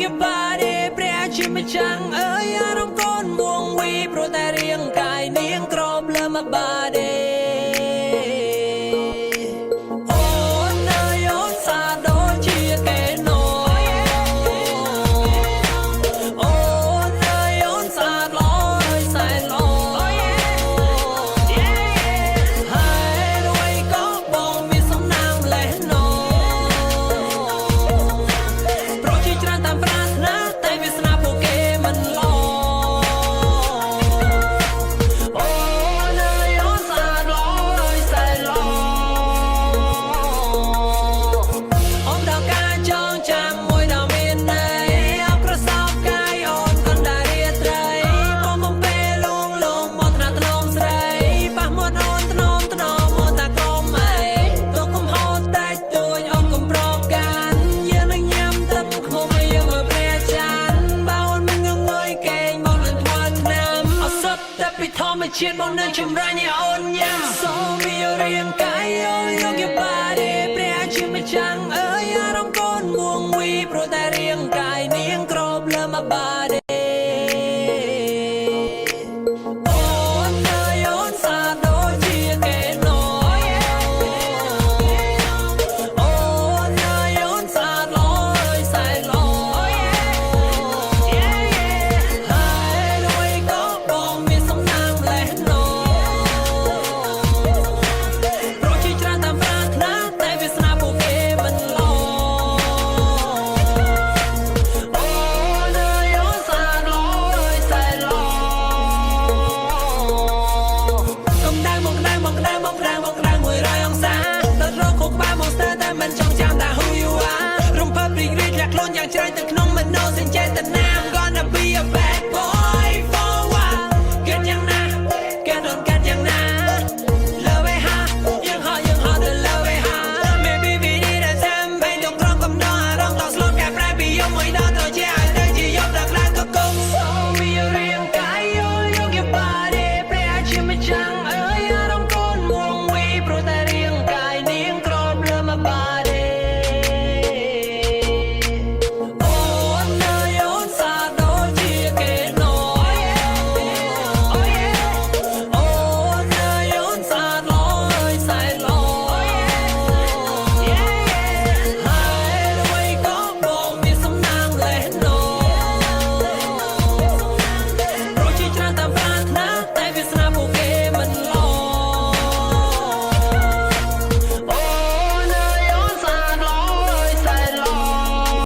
your body ព្រះជាម្ចាំងអើយអារម្មណ៍កូនមួងវីព្រោះតែរាងកាយនាងក្របលើមក body ជាតិបងនៅចម្រាញ់ឲ្យអូនញ៉ាំសូមមានរាងកាយយកយកបារីព្រះជាម្ចាំងអើយអារម្មណ៍កូនមួងវីព្រោះតែរាងកាយនាងក្របលើមក body ច្រើនទៅក្នុងមនោសញ្ចេតនា I'm gonna be a bad